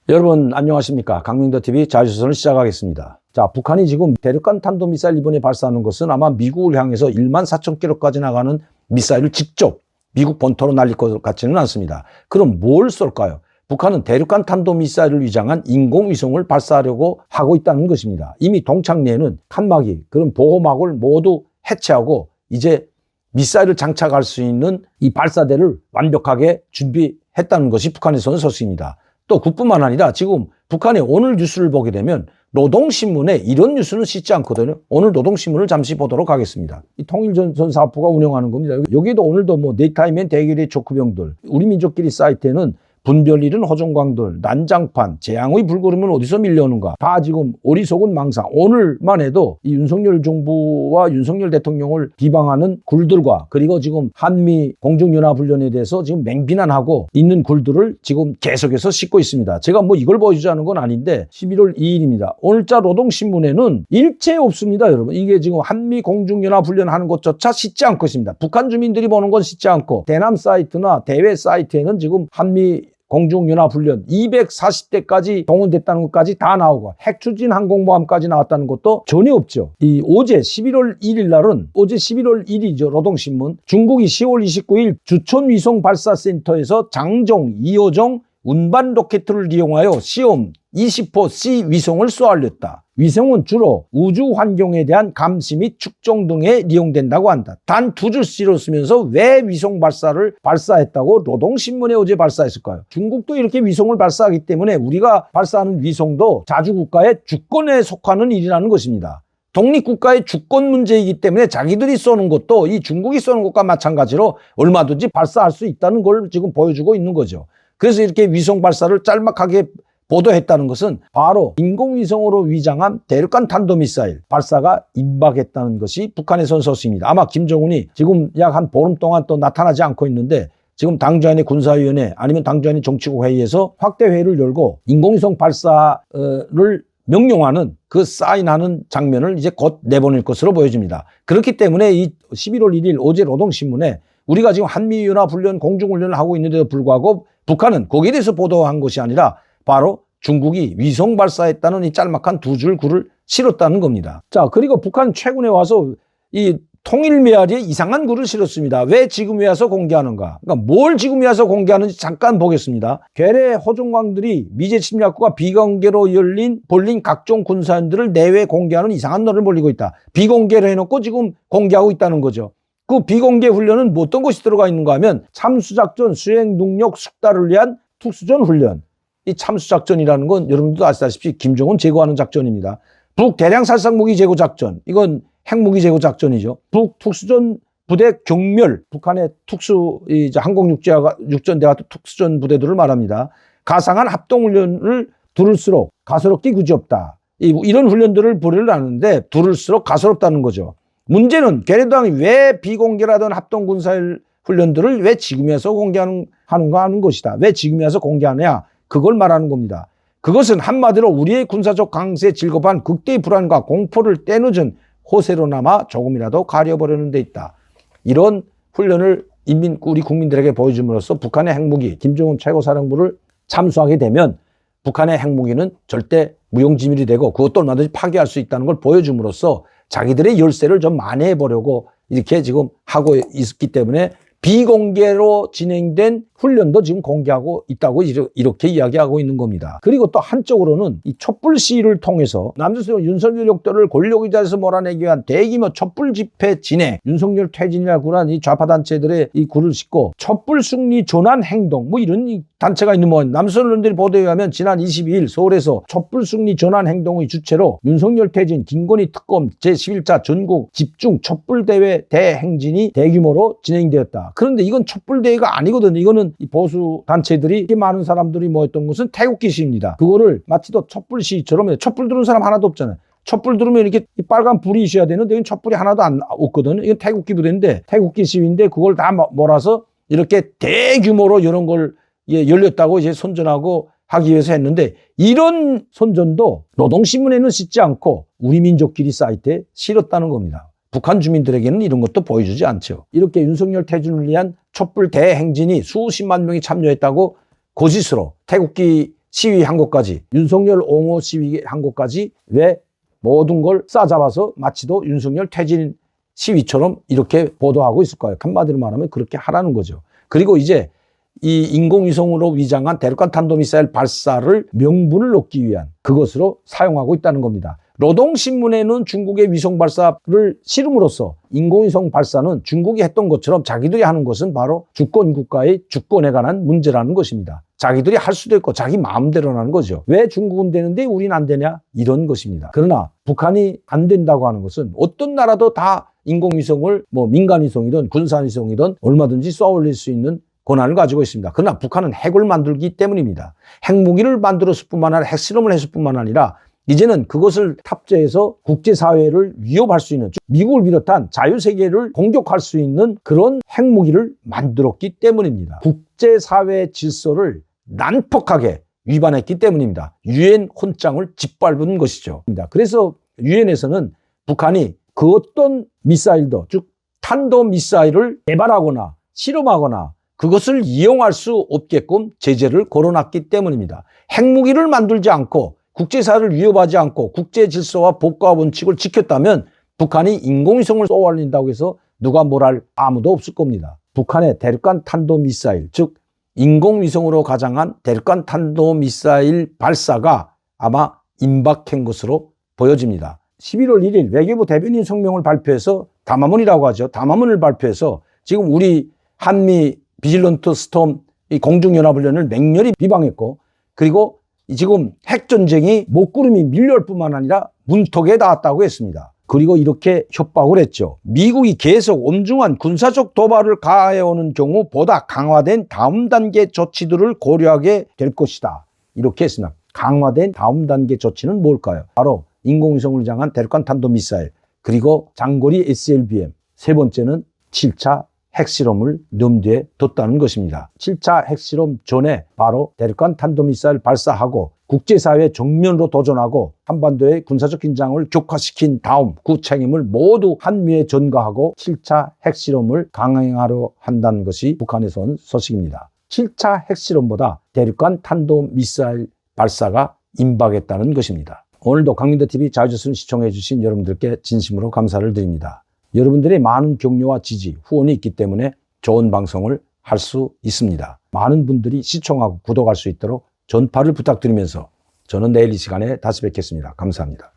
여러분 안녕하십니까. 강민더TV 자유조선을 시작하겠습니다. 자, 북한이 지금 대륙간 탄도미사일 이번에 발사하는 것은 아마 미국을 향해서 14,000km까지 나가는 미사일을 직접 미국 본토로 날릴 것 같지는 않습니다. 그럼 뭘 쏠까요? 북한은 대륙간 탄도미사일을 위장한 인공위성을 발사하려고 하고 있다는 것입니다. 이미 동창내에는 칸막이, 그런 보호막을 모두 해체하고 이제 미사일을 장착할 수 있는 이 발사대를 완벽하게 준비했다는 것이 북한에서는 소식입니다. 또 그뿐만 아니라 지금 북한의 오늘 뉴스를 보게 되면 노동신문에 이런 뉴스는 싣지 않거든요. 오늘 노동신문을 잠시 보도록 하겠습니다. 이 통일전선사업부가 운영하는 겁니다. 여기도 오늘도 뭐 네이타임엔 대결의 조크병들, 우리 민족끼리 사이트에는 분별 잃은 호종광들, 난장판, 재앙의 불구름은 어디서 밀려오는가. 다 지금 어리석은 망상. 오늘만 해도 이 윤석열 정부와 윤석열 대통령을 비방하는 굴들과 그리고 지금 한미 공중연합훈련에 대해서 지금 맹비난하고 있는 굴들을 지금 계속해서 싣고 있습니다. 제가 뭐 이걸 보여주자는 건 아닌데 11월 2일입니다. 오늘자 노동신문에는 일체 없습니다, 여러분. 이게 지금 한미 공중연합훈련 하는 것조차 싣지 않고 있습니다. 북한 주민들이 보는 건 싣지 않고 대남 사이트나 대외 사이트에는 지금 한미 공중연합훈련 240대까지 동원됐다는 것까지 다 나오고 핵추진 항공모함까지 나왔다는 것도 전혀 없죠. 이 어제 11월 1일 날은 어제 11월 1일이죠. 노동신문. 중국이 10월 29일 주촌위성발사센터에서 장종 2호종 운반 로켓을 이용하여 시험 20호C 위성을 쏘아올렸다. 위성은 주로 우주 환경에 대한 감시 및 측정 등에 이용된다고 한다. 단 두 줄씩으로 쓰면서 왜 위성 발사를 발사했다고 노동신문에 어제 발사했을까요? 중국도 이렇게 위성을 발사하기 때문에 우리가 발사하는 위성도 자주국가의 주권에 속하는 일이라는 것입니다. 독립국가의 주권 문제이기 때문에 자기들이 쏘는 것도 이 중국이 쏘는 것과 마찬가지로 얼마든지 발사할 수 있다는 걸 지금 보여주고 있는 거죠. 그래서 이렇게 위성 발사를 짤막하게 보도했다는 것은 바로 인공위성으로 위장한 대륙간 탄도미사일 발사가 임박했다는 것이 북한에선 소식입니다. 아마 김정은이 지금 약 한 보름 동안 또 나타나지 않고 있는데 지금 당주한의 군사위원회 아니면 당주한의 정치국 회의에서 확대회의를 열고 인공위성 발사를 명령하는 그 사인하는 장면을 이제 곧 내보낼 것으로 보여집니다. 그렇기 때문에 이 11월 1일 어제 노동신문에 우리가 지금 한미연합훈련 공중훈련을 하고 있는데도 불구하고 북한은 거기에 대해서 보도한 것이 아니라 바로 중국이 위성 발사했다는 이 짤막한 두 줄 글을 실었다는 겁니다. 자, 그리고 북한 최근에 와서 이 통일메아리에 이상한 글을 실었습니다. 왜 지금에 와서 공개하는가? 그러니까 뭘 지금에 와서 공개하는지 잠깐 보겠습니다. 괴뢰 호종광들이 미제 침략과 비공개로 벌린 각종 군사연들을 내외 공개하는 이상한 노를 벌이고 있다. 비공개로 해놓고 지금 공개하고 있다는 거죠. 그 비공개 훈련은 뭐 어떤 것이 들어가 있는가 하면 참수작전 수행 능력 숙달을 위한 특수전 훈련. 이 참수작전이라는 건 여러분들도 아시다시피 김정은 제거하는 작전입니다. 북대량 살상무기 제거 작전. 이건 핵무기 제거 작전이죠. 북특수전 부대 경멸. 북한의 항공육전대 같은 특수전 부대들을 말합니다. 가상한 합동훈련을 두를수록 가소롭기 그지없다. 이런 훈련들을 벌이려 하는데 두를수록 가소롭다는 거죠. 문제는 괴뢰당이 왜 비공개라던 합동군사일 훈련들을 왜 지금에서 공개하는가 하는 것이다. 왜 지금에서 공개하느냐. 그걸 말하는 겁니다. 그것은 한마디로 우리의 군사적 강세에 질겁한 극대의 불안과 공포를 때늦은 호세로나마 조금이라도 가려버리는 데 있다. 이런 훈련을 우리 국민들에게 보여줌으로써 북한의 핵무기, 김정은 최고사령부를 참수하게 되면 북한의 핵무기는 절대 무용지물이 되고 그것도 얼마든지 파괴할 수 있다는 걸 보여줌으로써 자기들의 열세를 좀 만회해보려고 이렇게 지금 하고 있기 때문에 비공개로 진행된 훈련도 지금 공개하고 있다고 이렇게 이야기하고 있는 겁니다. 그리고 또 한쪽으로는 이 촛불 시위를 통해서 남조선 윤석열 역도를 권력의 자리에서 몰아내기 위한 대규모 촛불 집회 진행, 윤석열 퇴진이라고 한 이 좌파 단체들의 이 글을 싣고 촛불 승리 전환 행동 뭐 이런 이 단체가 있는 뭐 남조선 언론들이 보도에 의하면 지난 22일 서울에서 촛불 승리 전환 행동의 주체로 윤석열 퇴진, 김건희 특검 제11차 전국 집중 촛불 대회 대행진이 대규모로 진행되었다. 그런데 이건 촛불 대회가 아니거든요. 이거는 이 보수 단체들이 이렇게 많은 사람들이 모였던 것은 태극기 시위입니다. 그거를 마치도 촛불 시위처럼 촛불 들은 사람 하나도 없잖아요. 촛불 들으면 이렇게 빨간 불이 있어야 되는데 이건 촛불이 하나도 없거든요. 이건 태극기 부대인데 태극기 시위인데 그걸 다 몰아서 이렇게 대규모로 이런 걸 열렸다고 이제 선전하고 하기 위해서 했는데 이런 선전도 노동신문에는 싣지 않고 우리 민족끼리 사이트에 실었다는 겁니다. 북한 주민들에게는 이런 것도 보여주지 않죠. 이렇게 윤석열 퇴진을 위한 촛불 대행진이 수십만 명이 참여했다고 거짓으로 태극기 시위한 것까지, 윤석열 옹호 시위한 것까지 왜 모든 걸 싸잡아서 마치도 윤석열 퇴진 시위처럼 이렇게 보도하고 있을까요? 한마디로 말하면 그렇게 하라는 거죠. 그리고 이제 이 인공위성으로 위장한 대륙간 탄도미사일 발사를 명분을 놓기 위한 그것으로 사용하고 있다는 겁니다. 노동신문에는 중국의 위성 발사를 실음으로써 인공위성 발사는 중국이 했던 것처럼 자기들이 하는 것은 바로 주권국가의 주권에 관한 문제라는 것입니다. 자기들이 할 수도 있고 자기 마음대로라는 거죠. 왜 중국은 되는데 우리는 안 되냐? 이런 것입니다. 그러나 북한이 안 된다고 하는 것은 어떤 나라도 다 인공위성을 민간위성이든 군사위성이든 얼마든지 쏘아 올릴 수 있는 권한을 가지고 있습니다. 그러나 북한은 핵을 만들기 때문입니다. 핵무기를 만들었을 뿐만 아니라 핵실험을 했을 뿐만 아니라 이제는 그것을 탑재해서 국제사회를 위협할 수 있는, 즉 미국을 비롯한 자유세계를 공격할 수 있는 그런 핵무기를 만들었기 때문입니다. 국제사회 질서를 난폭하게 위반했기 때문입니다. 유엔 헌장을 짓밟은 것이죠. 그래서 유엔에서는 북한이 그 어떤 미사일도, 즉 탄도미사일을 개발하거나 실험하거나 그것을 이용할 수 없게끔 제재를 걸어놨기 때문입니다. 핵무기를 만들지 않고 국제사회를 위협하지 않고 국제 질서와 법과 원칙을 지켰다면 북한이 인공위성을 쏘아올린다고 해서 누가 뭘 할 아무도 없을 겁니다. 북한의 대륙간 탄도미사일, 즉 인공위성으로 가장한 대륙간 탄도미사일 발사가 아마 임박한 것으로 보여집니다. 11월 1일 외교부 대변인 성명을 발표해서 담화문이라고 하죠. 담화문을 발표해서 지금 우리 한미 비질런트 스톰 이 공중연합훈련을 맹렬히 비방했고, 그리고 지금 핵전쟁이 목구름이 밀려올 뿐만 아니라 문턱에 닿았다고 했습니다. 그리고 이렇게 협박을 했죠. 미국이 계속 엄중한 군사적 도발을 가해오는 경우 보다 강화된 다음 단계 조치들을 고려하게 될 것이다. 이렇게 했습니다. 강화된 다음 단계 조치는 뭘까요? 바로 인공위성을 위장한 대륙간 탄도미사일, 그리고 장거리 SLBM, 세 번째는 7차 핵실험을 염두에 뒀다는 것입니다. 7차 핵실험 전에 바로 대륙간 탄도미사일 발사하고 국제사회 정면으로 도전하고 한반도의 군사적 긴장을 격화시킨 다음 그 책임을 모두 한미에 전가하고 7차 핵실험을 강행하려 한다는 것이 북한에서 온 소식입니다. 7차 핵실험보다 대륙간 탄도미사일 발사가 임박했다는 것입니다. 오늘도 강민도TV 자유조선 시청해 주신 여러분들께 진심으로 감사를 드립니다. 여러분들의 많은 격려와 지지, 후원이 있기 때문에 좋은 방송을 할 수 있습니다. 많은 분들이 시청하고 구독할 수 있도록 전파를 부탁드리면서 저는 내일 이 시간에 다시 뵙겠습니다. 감사합니다.